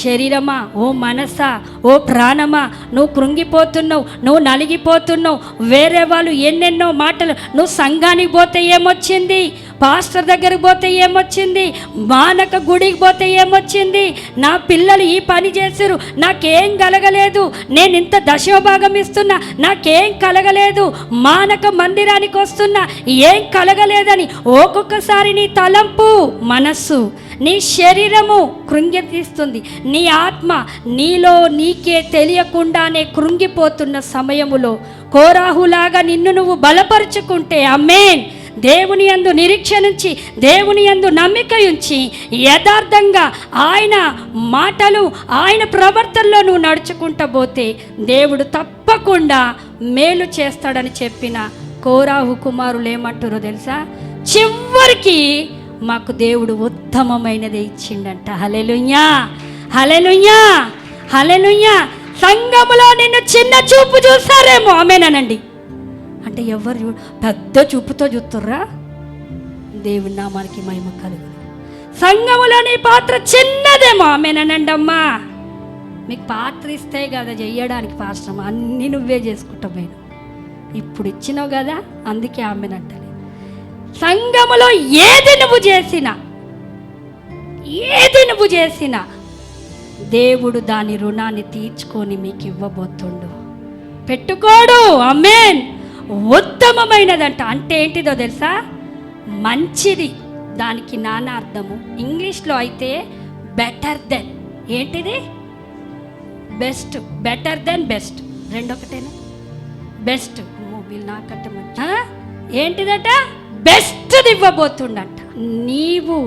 శరీరమా, ఓ మనసా, ఓ ప్రాణమా, నువ్వు కృంగిపోతున్నావు, నువ్వు నలిగిపోతున్నావు. వేరే వాళ్ళు ఎన్నెన్నో మాటలు, నువ్వు సంఘానికి పోతే ఏమొచ్చింది, పాస్టర్ దగ్గరికి పోతే ఏమొచ్చింది, మానక గుడికి పోతే ఏమొచ్చింది, నా పిల్లలు ఈ పని చేశారు, నాకేం కలగలేదు, నేను ఇంత దశమభాగం ఇస్తున్నా, నాకేం కలగలేదు, మానక మందిరానికి వస్తున్నా, ఏం కలగలేదని ఒక్కొక్కసారి నీ తలంపు, మనస్సు, నీ శరీరము కృంగితీస్తుంది. నీ ఆత్మ నీలో నీకే తెలియకుండానే కృంగిపోతున్న సమయములో కోరాహులాగా నిన్ను నువ్వు బలపరుచుకుంటే, ఆమేన్, దేవుని యందు నిరీక్షణ ఉంచి, దేవుని యందు నమ్మిక ఉంచి, యథార్థంగా ఆయన మాటలు, ఆయన ప్రవర్తనలో నువ్వు నడుచుకుంటూ పోతే దేవుడు తప్పకుండా మేలు చేస్తాడని చెప్పిన కోరాహు కుమారులు ఏమంటారో తెలుసా? చివరికి మాకు దేవుడు ఉత్తమమైనదే ఇచ్చిండంట. హల్లెలూయా, హల్లెలూయా, హల్లెలూయా. సంఘములో నిన్ను చిన్న చూపు చూస్తారేమో, ఆమేనండి. అంటే ఎవరు పెద్ద చూపుతో చూస్తుర్రా? దేవుని నామానికి మహిమ కలుగు. సంఘములో నీ పాత్ర చిన్నదేమో, ఆమేనండి. అమ్మా, మీకు పాత్ర ఇస్తే కదా చెయ్యడానికి పాస్టర్, అన్నీ నువ్వే చేసుకుంటావు. నేను ఇప్పుడు ఇచ్చినావు కదా, అందుకే ఆమెనంటలే. సంఘములో ఏది నువ్వు చేసినా దేవుడు దాని రుణాన్ని తీర్చుకొని మీకు ఇవ్వబోతుండు. పెట్టుకోడు. ఆమేన్. ఉత్తమమైనదంట అంటే ఏంటిదో తెలుసా? మంచిది. దానికి నానా అర్థము. ఇంగ్లీష్లో అయితే బెటర్ దెన్. ఏంటిది? బెస్ట్. Better than best. రెండొకటేనా? బెస్ట్. వీళ్ళు నాకంటే మంచి. ఏంటిదట? బెస్ట్ది ఇవ్వబోతుండంట. నీవు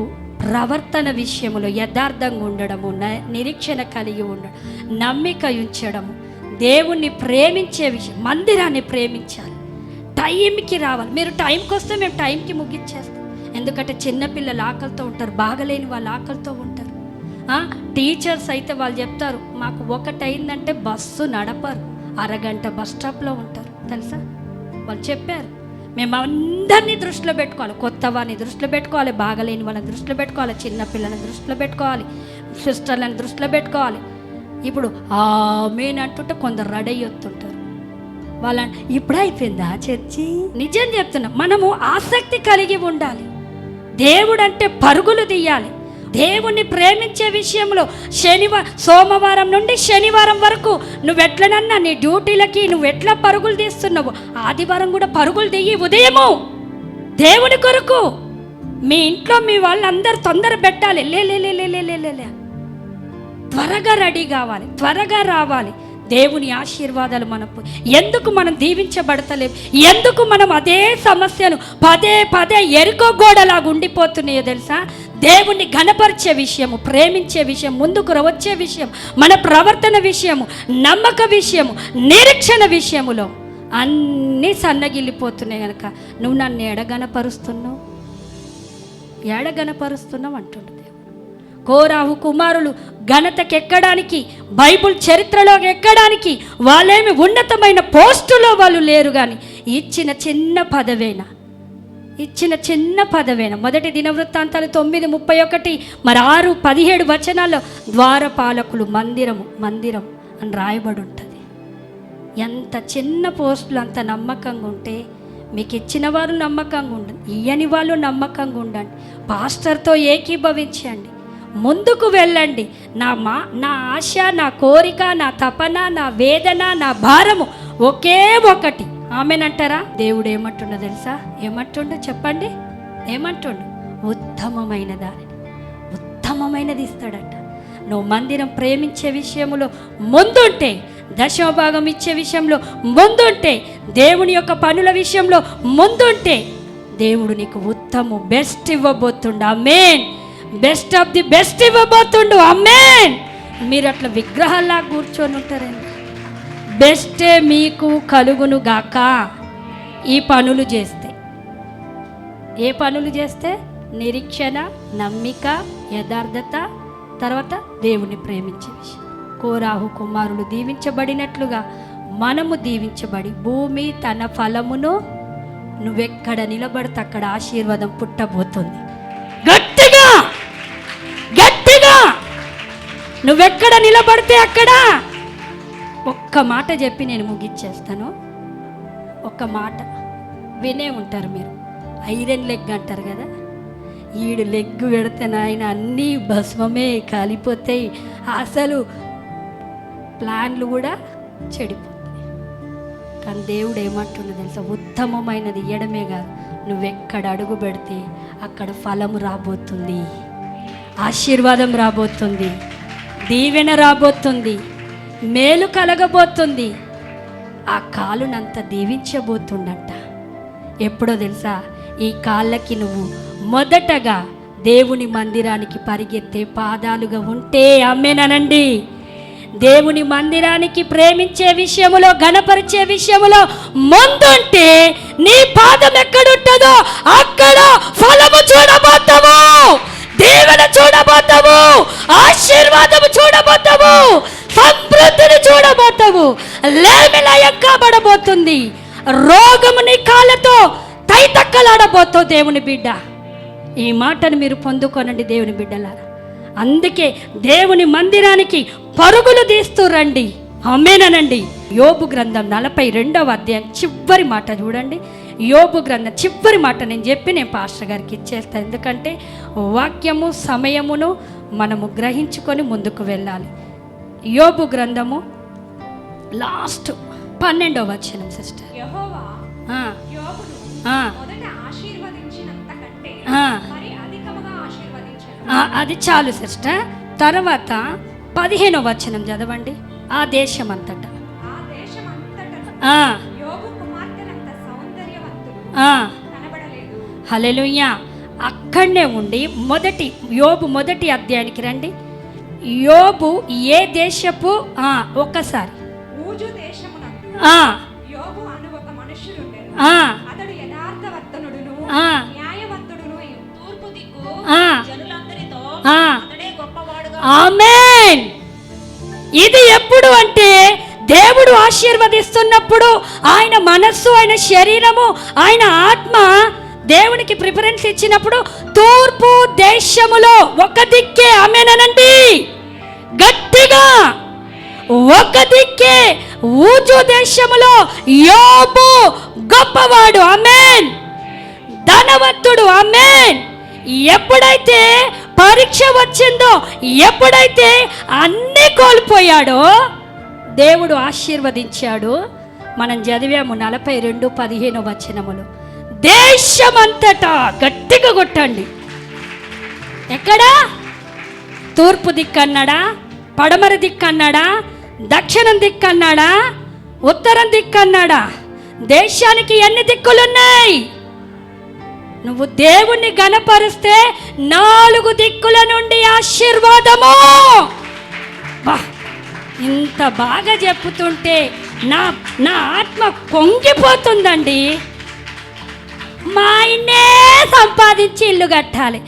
ప్రవర్తన విషయంలో యథార్థంగా ఉండడము, నిరీక్షణ కలిగి ఉండడం, నమ్మిక ఉంచడము, దేవుణ్ణి ప్రేమించే విషయం, మందిరాన్ని ప్రేమించాలి, టైంకి రావాలి. మీరు టైంకి వస్తే మేము టైంకి ముగించేస్తాం. ఎందుకంటే చిన్నపిల్లలు ఆకలితో ఉంటారు, బాగలేని వాళ్ళు ఆకలితో ఉంటారు. టీచర్స్ అయితే వాళ్ళు చెప్తారు, మాకు ఒకటి అయిందంటే బస్సు నడపరు, అరగంట బస్ స్టాప్లో ఉంటారు. తెలుసా? వాళ్ళు చెప్పారు. మేము అందరినీ దృష్టిలో పెట్టుకోవాలి. కొత్త వారిని దృష్టిలో పెట్టుకోవాలి, బాగలేని వాళ్ళని దృష్టిలో పెట్టుకోవాలి, చిన్నపిల్లలని దృష్టిలో పెట్టుకోవాలి, సిస్టర్లను దృష్టిలో పెట్టుకోవాలి. ఇప్పుడు ఆమేన్ అంటుంటే కొందరు రెడీ అయ్యొస్తుంటారు. వాళ్ళని ఇప్పుడు అయిపోయిందా చర్చి? నిజం చెప్తున్నా, మనము ఆసక్తి కలిగి ఉండాలి. దేవుడు అంటే పరుగులు తీయాలి. దేవుణ్ణి ప్రేమించే విషయంలో సోమవారం నుండి శనివారం వరకు నువ్వెట్లనన్నా నీ డ్యూటీలకి నువ్వు ఎట్లా పరుగులు తీస్తున్నావు, ఆదివారం కూడా పరుగులు తీయి. ఉదయము దేవుని కొరకు మీ ఇంట్లో మీ వాళ్ళందరూ తొందర పెట్టాలి. లే త్వరగా రెడీ కావాలి, త్వరగా రావాలి. దేవుని ఆశీర్వాదాలు మనకు ఎందుకు మనం దీవించబడతలేము, ఎందుకు మనం అదే సమస్యను పదే పదే ఎరుకోగోడలాగా ఉండిపోతున్నాయో తెలుసా? దేవుణ్ణి ఘనపరిచే విషయము, ప్రేమించే విషయం, ముందుకు వచ్చే విషయం, మన ప్రవర్తన విషయము, నమ్మక విషయము, నిరీక్షణ విషయములో అన్నీ సన్నగిల్లిపోతున్నాయి కనుక నువ్వు నన్ను ఎడగనపరుస్తున్నావు అంటుండే. కోరాహు కుమారులు ఘనతకెక్కడానికి, బైబుల్ చరిత్రలోకి ఎక్కడానికి వాళ్ళేమి ఉన్నతమైన పోస్టులో వాళ్ళు లేరు, కానీ ఇచ్చిన చిన్న పదవేన మొదటి దినవృత్తాంతాలు 9:31 మరి 6:17 వచనాల్లో ద్వారపాలకులు మందిరం అని రాయబడి ఉంటుంది. ఎంత చిన్న పోస్టులు అంత నమ్మకంగా ఉంటే మీకు ఇచ్చిన వారు నమ్మకంగా ఉండండి, ఇయ్యని వాళ్ళు నమ్మకంగా ఉండండి. పాస్టర్తో ఏకీభవించండి, ముందుకు వెళ్ళండి. నా ఆశ, నా కోరిక, నా తపన, నా వేదన, నా భారము ఒకే ఒకటి. ఆమెనంటారా? దేవుడు ఏమంటుండో తెలుసా? ఏమంటుండో చెప్పండి. ఏమంటుండు? ఉత్తమమైనది ఇస్తాడట. నువ్వు మందిరం ప్రేమించే విషయంలో ముందుంటే, దశమభాగం ఇచ్చే విషయంలో ముందుంటే, దేవుని యొక్క పనుల విషయంలో ముందుంటే దేవుడు నీకు బెస్ట్ ఇవ్వబోతుండు. Amen. Best of the best ఇవ్వబోతుండు. ఆమేన్. మీరు అట్లా విగ్రహాల్లా కూర్చొని ఉంటారండి. బెస్టే మీకు కలుగును గాక ఈ పనులు చేస్తే. ఏ పనులు చేస్తే? నిరీక్షణ, నమ్మిక, యథార్థత, తర్వాత దేవుని ప్రేమించే విషయం. కోరాహు కుమారులు దీవించబడినట్లుగా మనము దీవించబడి భూమి తన ఫలమును, నువ్వెక్కడ నిలబడితే అక్కడ ఆశీర్వాదం పుట్టబోతుంది. గట్టిగా నువ్వెక్కడ నిలబడితే అక్కడ. ఒక్క మాట చెప్పి నేను ముగిచ్చేస్తాను. ఒక్క మాట వినే ఉంటారు మీరు. ఐరన్ లెగ్ అంటారు కదా. ఈడు లెగ్ పెడితే నాయన అన్నీ భస్మమే కాలిపోతాయి, అసలు ప్లాన్లు కూడా చెడిపోతాయి. కానీ దేవుడు ఏమంటున్నా తెలుసా? ఉత్తమమైనది ఇయ్యడమే కాదు, నువ్వెక్కడ అడుగు పెడితే అక్కడ ఫలము రాబోతుంది, ఆశీర్వాదం రాబోతుంది, దీవెన రాబోతుంది, మేలు కలగబోతుంది. ఆ కాలునంత దీవించబోతుండంట. ఎప్పుడో తెలుసా? ఈ కాళ్ళకి నువ్వు మొదటగా దేవుని మందిరానికి పరిగెత్తే పాదాలుగా ఉంటే. ఆమేనండి. దేవుని మందిరానికి ప్రేమించే విషయములో, ఘనపరిచే విషయములో ముందుంటే నీ పాదం ఎక్కడుంటుందో అక్కడ ఫలము చూడబోతావు, దీవెన చూడబోతావు, ఆశీర్వాదము చూడబోతావు, సమృద్ధిని చూడబోతావు. లేమిలయం కాబడబోతుంది. రోగము నీ కాళ్ళతో తైతక్కలాడబోతావు. దేవుని బిడ్డ, ఈ మాటను మీరు పొందుకోనండి దేవుని బిడ్డలారా. అందుకే దేవుని మందిరానికి పరుగులు తీస్తూ రండి. ఆమేనండి. యోబు గ్రంథం 42వ అధ్యాయం చివరి మాట చూడండి. యోబు గ్రంథం చివరి మాట నేను పాస్టర్ గారికి ఇచ్చేస్తాను. ఎందుకంటే వాక్యము సమయమును మనము గ్రహించుకొని ముందుకు వెళ్ళాలి. యోబు గ్రంథము లాస్ట్ 12వ వచనం సిస్టర్. యెహోవా యోబును మొదట ఆశీర్వదించినంత కంటే మరి అధికముగా ఆశీర్వదించెను. అది చాలు సిస్టర్. తర్వాత 15వ వచనం చదవండి. ఆ దేశమంతటా యోబు కుమార్తెలంత సౌందర్యవంతులు కనబడలేదు. హల్లెలూయా. అక్కడనే ఉండి యోబు మొదటి అధ్యాయానికి రండి. యోబు ఏ దేశపు ఒక్కసారి ఊజు దేశమునందు యోబు అను ఒక మనుష్యుడుండెను. అతడు యథార్థవర్తనుడును న్యాయవంతుడును తూర్పు దిక్కు జనులందరితో అతడే గొప్పవాడుగా. ఆమేన్. ఇది ఎప్పుడు అంటే దేవుడు ఆశీర్వదిస్తున్నప్పుడు ఆయన మనస్సు, ఆయన శరీరము, ఆయన ఆత్మ దేవునికి ప్రిఫరెన్స్ ఇచ్చినప్పుడు తూర్పు దేశములో ఒక దిక్కే. ఆమేనండి. గట్టిగా ఒక దిక్కే ఊజు దేశములో యోబు గొప్పవాడు. ఆమేన్. ధనవంతుడు. ఆమేన్. ఎప్పుడైతే పరీక్ష వచ్చిందో, ఎప్పుడైతే అన్నీ కోల్పోయాడో దేవుడు ఆశీర్వదించాడు. మనం చదివాము 42:15 దేశమంతటా, గట్టిగా కొట్టండి, ఎక్కడా? తూర్పు దిక్కన్నాడా, పడమర దిక్కన్నాడా, దక్షిణం దిక్కన్నాడా, ఉత్తరం దిక్కన్నాడా? దేశానికి ఎన్ని దిక్కులున్నాయి? నువ్వు దేవుణ్ణి గణపరిస్తే 4 దిక్కుల నుండి ఆశీర్వాదము. ఇంత బాగా చెప్పుతుంటే నా ఆత్మ పొంగిపోతుందండి. మా ఆయన్నే సంపాదించి ఇల్లు కట్టాలి,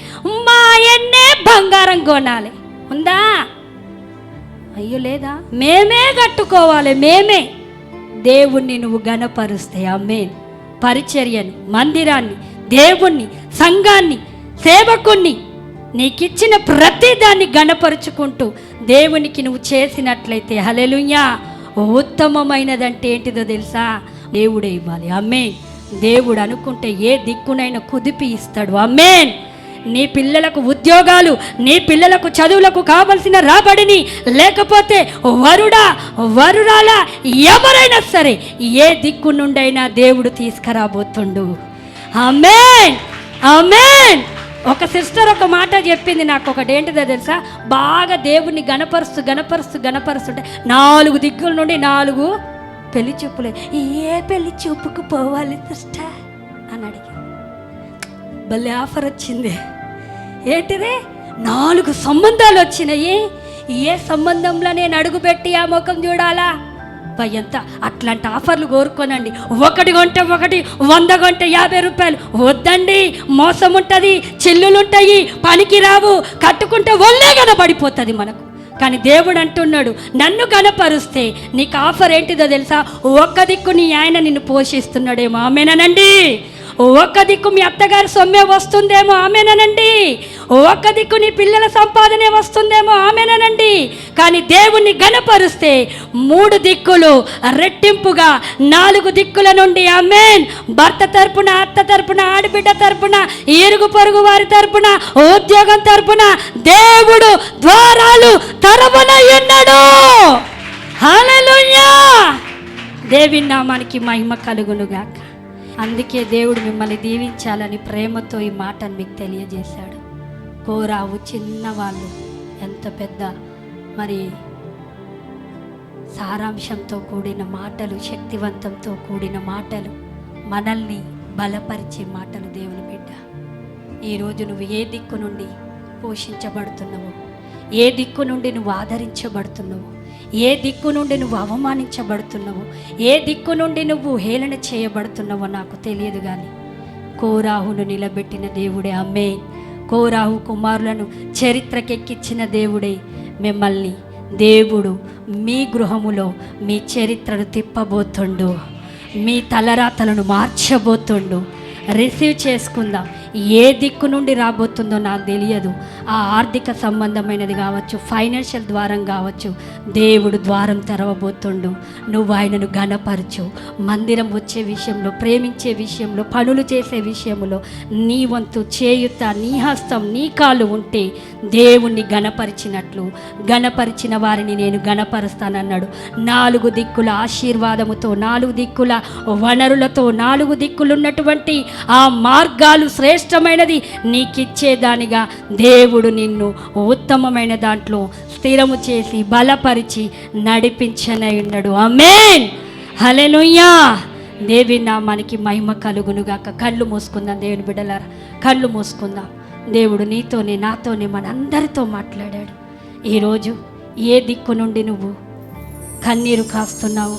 మా ఆయన్నే బంగారం కొనాలి, ఉందా? అయ్యో లేదా? మేమే కట్టుకోవాలి, మేమే. దేవుణ్ణి నువ్వు గణపరుస్తే, ఆమేన్, పరిచర్యను, మందిరాన్ని, దేవుణ్ణి, సంఘాన్ని, సేవకుణ్ణి, నీకిచ్చిన ప్రతి దాన్ని గణపరుచుకుంటూ దేవునికి నువ్వు చేసినట్లయితే, హల్లెలూయా, ఉత్తమమైనదంటే ఏంటిదో తెలుసా? దేవుడే ఇవ్వాలి, ఆమేన్. దేవుడు అనుకుంటే ఏ దిక్కునైనా కుదిపి ఇస్తాడు, ఆమేన్. నీ పిల్లలకు ఉద్యోగాలు, నీ పిల్లలకు చదువులకు కావలసిన రాబడిని, లేకపోతే వరుడాల ఎవరైనా సరే ఏ దిక్కు నుండైనా దేవుడు తీసుకురాబోతుండు, ఆమేన్, ఆమేన్. ఒక సిస్టర్ ఒక మాట చెప్పింది నాకు, ఒకటి ఏంటిదో తెలుసా? బాగా దేవుణ్ణి గణపరుస్తుంటే 4 దిక్కుల నుండి 4 పెళ్లి చూపులే. ఏ పెళ్లి చూపుకు పోవాలి సిస్టర్ అని అడిగి, భలే ఆఫర్ వచ్చింది. ఏంటిది? 4 సంబంధాలు వచ్చినాయి. ఏ సంబంధంలో నేను అడుగుపెట్టి ఆ ముఖం చూడాలా? ఎంత అట్లాంటి ఆఫర్లు కోరుకోనండి. 1 కొంటే 1, 100 కొంటే 50 రూపాయలు. వద్దండి, మోసం ఉంటుంది, చిల్లులుంటాయి, పనికి రావు, కట్టుకుంటే ఒళ్ళే కనబడిపోతుంది మనకు. కానీ దేవుడు అంటున్నాడు, నన్ను గణపరుస్తే నీకు ఆఫర్ ఏంటిదో తెలుసా? 1 దిక్కు నీ ఆయన నిన్ను పోషిస్తున్నాడేమో, ఆమేనండి. 1 దిక్కు మీ అత్తగారి సొమ్మే వస్తుందేమో, ఆమేనండి. 1 దిక్కు నీ పిల్లల సంపాదనే వస్తుందేమో, ఆమేనండి. కానీ దేవుణ్ణి గణపరుస్తే 3 దిక్కులు రెట్టింపుగా, 4 దిక్కుల నుండి, ఆమేన్, భర్త తరపున, అత్త తరపున, ఆడబిడ్డ తరపున, ఇరుగు పొరుగు వారి తరపున, ఉద్యోగం తరపున దేవుడు ద్వారాలు తెరవనయున్నాడు. హల్లెలూయా, దేవుని నామానికి మహిమ కలుగునుగాక. అందుకే దేవుడు మిమ్మల్ని దీవించాలని ప్రేమతో ఈ మాటను మీకు తెలియజేశాడు. కోరాహు చిన్నవాళ్ళు ఎంత పెద్ద మరి సారాంశంతో కూడిన మాటలు, శక్తివంతంతో కూడిన మాటలు, మనల్ని బలపరిచే మాటలు. దేవుని బిడ్డ, ఈరోజు నువ్వు ఏ దిక్కు నుండి పోషించబడుతున్నావో, ఏ దిక్కు నుండి నువ్వు ఆదరించబడుతున్నావో, ఏ దిక్కు నుండి నువ్వు అవమానించబడుతున్నావో, ఏ దిక్కు నుండి నువ్వు హేళన చేయబడుతున్నావో నాకు తెలియదు. కానీ కోరాహును నిలబెట్టిన దేవుడే, ఆమేన్. కోరాహు కుమారులను చరిత్రకెక్కించిన దేవుడే మిమ్మల్ని దేవుడు మీ గృహములో మీ చరిత్రను తిప్పబోతుండు, మీ తలరాతలను మార్చబోతుండు. రిసీవ్ చేసుకుందాం. ఏ దిక్కు నుండి రాబోతుందో నాకు తెలియదు. ఆ ఆర్థిక సంబంధమైనది కావచ్చు, ఫైనాన్షియల్ ద్వారం కావచ్చు, దేవుడు ద్వారం తెరవబోతుండు. నువ్వు ఆయనను ఘనపరచు. మందిరం వచ్చే విషయంలో, ప్రేమించే విషయంలో, పనులు చేసే విషయంలో నీ వంతు చేయుత, నీ హస్తం, నీ కాలు ఉంటే దేవుణ్ణి ఘనపరిచినట్లు, ఘనపరిచిన వారిని నేను ఘనపరుస్తానన్నాడు. 4 దిక్కుల ఆశీర్వాదముతో, 4 దిక్కుల వనరులతో, 4 దిక్కులున్నటువంటి ఆ మార్గాలు శ్రేష్టమైనది నీకిచ్చేదానిగా దేవుడు నిన్ను ఉత్తమమైన దాంట్లో స్థిరము చేసి బలపరిచి నడిపించనై ఉన్నాడు. ఆమేన్, హల్లెలూయా. దేవుని నామానికి మహిమ కలుగునుగాక. కళ్ళు మూసుకుందాం దేవుని బిడ్డలారా, కళ్ళు మూసుకుందాం. దేవుడు నీతోనే, నాతోనే, మనందరితో మాట్లాడాడు. ఈరోజు ఏ దిక్కు నుండి నువ్వు కన్నీరు కాస్తున్నావో,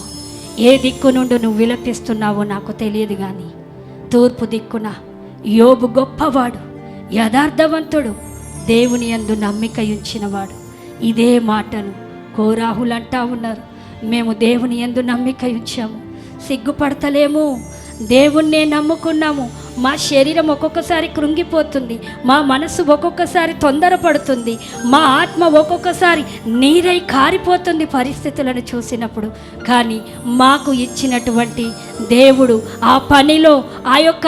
ఏ దిక్కు నుండి నువ్వు విలపిస్తున్నావో నాకు తెలియదు. కానీ తూర్పు దిక్కున యోబు గొప్పవాడు, యథార్థవంతుడు, దేవుని యందు నమ్మిక ఉంచినవాడు. ఇదే మాటను కోరాహులు అంటా ఉన్నారు. మేము దేవుని యందు నమ్మిక ఉంచాము, సిగ్గుపడతలేము, దేవుణ్ణే నమ్ముకున్నాము. మా శరీరం ఒక్కొక్కసారి కృంగిపోతుంది, మా మనసు ఒక్కొక్కసారి తొందరపడుతుంది, మా ఆత్మ ఒక్కొక్కసారి నీరై కారిపోతుంది పరిస్థితులను చూసినప్పుడు. కానీ మాకు ఇచ్చినటువంటి దేవుడు ఆ పనిలో, ఆ యొక్క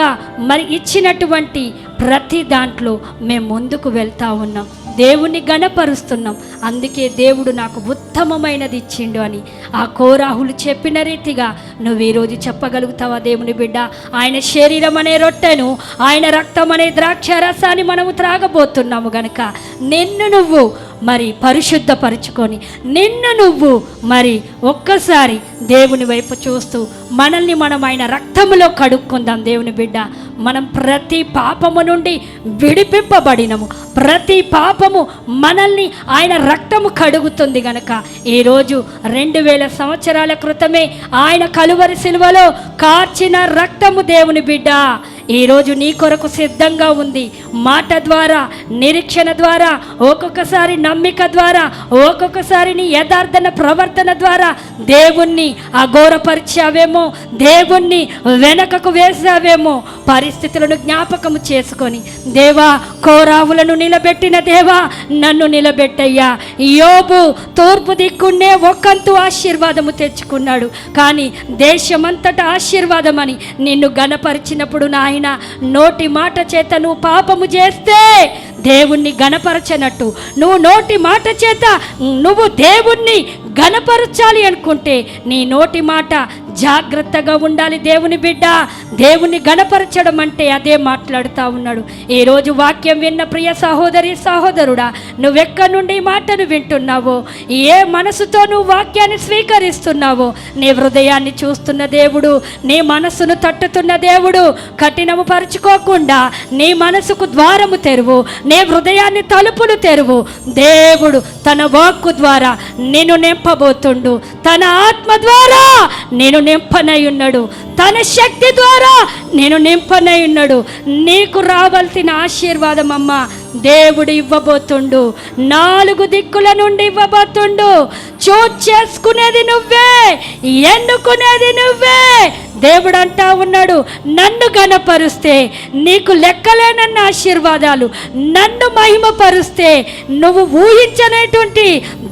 మరి ఇచ్చినటువంటి ప్రతి దాంట్లో మేము ముందుకు వెళ్తా ఉన్నాం, దేవుణ్ణి గణపరుస్తున్నాం. అందుకే దేవుడు నాకు ఉత్తమమైనది ఇచ్చిండు అని ఆ కోరాహులు చెప్పిన రీతిగా నువ్వు ఈరోజు చెప్పగలుగుతావా? దేవుని బిడ్డ, ఆయన శరీరం అనే రొట్టెను, ఆయన రక్తం అనే ద్రాక్ష రసాన్ని మనము త్రాగబోతున్నాము గనుక నిన్ను నువ్వు మరి పరిశుద్ధపరుచుకొని నిన్ను నువ్వు మరి ఒక్కసారి దేవుని వైపు చూస్తూ మనల్ని మనం ఆయన రక్తములో కడుక్కుందాం. దేవుని బిడ్డ, మనం ప్రతి పాపము నుండి విడిపింపబడినము. ప్రతి పాపము మనల్ని ఆయన రక్తము కడుగుతుంది గనక ఈరోజు 2000 సంవత్సరాల క్రితమే ఆయన కలువరి సిలువలో కార్చిన రక్తము దేవుని బిడ్డ ఈరోజు నీ కొరకు సిద్ధంగా ఉంది. మాట ద్వారా, నిరీక్షణ ద్వారా, ఒక్కొక్కసారి నమ్మిక ద్వారా, ఒక్కొక్కసారి నీ యథార్థన ప్రవర్తన ద్వారా దేవుణ్ణి అఘోరపరిచావేమో, దేవుణ్ణి వెనకకు వేసావేమో. పరిస్థితులను జ్ఞాపకము చేసుకొని దేవా, కోరావులను నిలబెట్టిన దేవా నన్ను నిలబెట్టయ్యా. యోబు తూర్పు దిక్కునే ఒక్కంతు ఆశీర్వాదము తెచ్చుకున్నాడు, కానీ దేశమంతటా ఆశీర్వాదమని నిన్ను గణపరిచినప్పుడు నాయన నోటి మాట చేత నువ్వు పాపము చేస్తే దేవుణ్ణి గణపరచనట్టు, నువ్వు నోటి మాట చేత నువ్వు దేవుణ్ణి గణపరచాలి అనుకుంటే నీ నోటి మాట జాగ్రత్తగా ఉండాలి. దేవుని బిడ్డ, దేవుణ్ణి గణపరచడం అంటే అదే మాట్లాడుతూ ఉన్నాడు. ఈరోజు వాక్యం విన్న ప్రియ సహోదరి సహోదరుడా, నువ్వెక్కడి నుండి ఈ మాటను వింటున్నావో, ఏ మనసుతో నువ్వు వాక్యాన్ని స్వీకరిస్తున్నావో, నీ హృదయాన్ని చూస్తున్న దేవుడు, నీ మనసును తట్టుతున్న దేవుడు. కఠినము పరుచుకోకుండా నీ మనసుకు ద్వారము తెరువు, నీ హృదయాన్ని తలుపులు తెరువు. దేవుడు తన వాక్కు ద్వారా నిన్ను నింపబోతుండు, తన ఆత్మ ద్వారా నేను నింపనై ఉన్నాడు, తన శక్తి ద్వారా నేను నింపనై ఉన్నాడు. నీకు రావాల్సిన ఆశీర్వాదం అమ్మ దేవుడు ఇవ్వబోతుండు, 4 దిక్కుల నుండి ఇవ్వబోతుండు. చూజ్ చేసుకునేది నువ్వే, ఎన్నుకునేది నువ్వే. దేవుడు అంటా ఉన్నాడు, నన్ను గణపరుస్తే నీకు లెక్కలేనన్న ఆశీర్వాదాలు, నన్ను మహిమపరుస్తే నువ్వు ఊహించనేటువంటి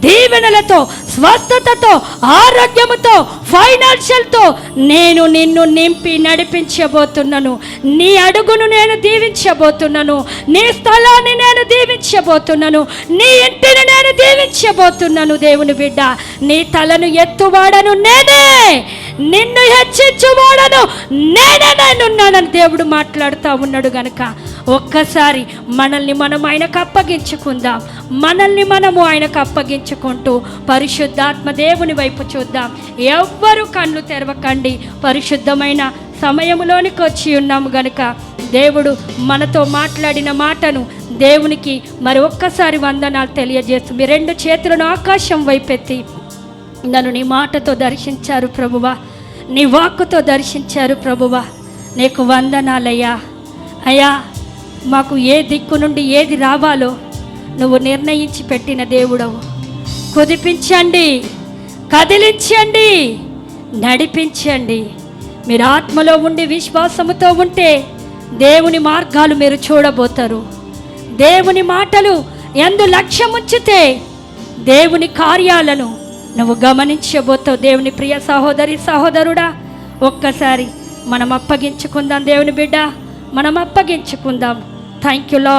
దీవెనలతో, స్వస్థతతో, ఆరోగ్యముతో, ఫైనాన్షియల్తో నేను నిన్ను నింపి నడిపించబోతున్నాను. నీ అడుగును నేను దీవించబోతున్నాను, నీ స్థలాన్ని నేను దీవించబోతున్నాను, నీ ఇంటిని నేను దీవించబోతున్నాను. దేవుని బిడ్డ, నీ తలను ఎత్తువాడను నేనే, నిన్ను హెచ్చించువాడను నేనున్నానని దేవుడు మాట్లాడుతూ ఉన్నాడు గనుక ఒక్కసారి మనల్ని మనం ఆయనకు అప్పగించుకుందాం. మనల్ని మనము ఆయనకు అప్పగించుకుంటూ పరిశుద్ధాత్మ దేవుని వైపు చూద్దాం. ఎవ్వరు కళ్ళు తెరవకండి, పరిశుద్ధమైన సమయంలోనికి వచ్చి ఉన్నాము గనుక దేవుడు మనతో మాట్లాడిన మాటను దేవునికి మరి ఒక్కసారి వందనాలు తెలియజేస్తూ మీ 2 చేతులను ఆకాశం వైపెత్తి, నన్ను నీ మాటతో దర్శించారు ప్రభువా, నీ వాక్కుతో దర్శించారు ప్రభువా, నీకు వందనాలయ్యా. అయ్యా, మాకు ఏ దిక్కు నుండి ఏది రావాలో నువ్వు నిర్ణయించి పెట్టిన దేవుడవు. కుదిపించండి, కదిలించండి, నడిపించండి. మీరు ఆత్మలో ఉండి విశ్వాసముతో ఉంటే దేవుని మార్గాలు మీరు చూడబోతారు. దేవుని మాటలు ఎందు లక్ష్యం ఉంచితే దేవుని కార్యాలను నువ్వు గమనించబోతావు. దేవుని ప్రియ సహోదరి సహోదరుడా, ఒక్కసారి మనం అప్పగించుకుందాం. దేవుని బిడ్డ, మనం అప్పగించుకుందాం. Thank you lord.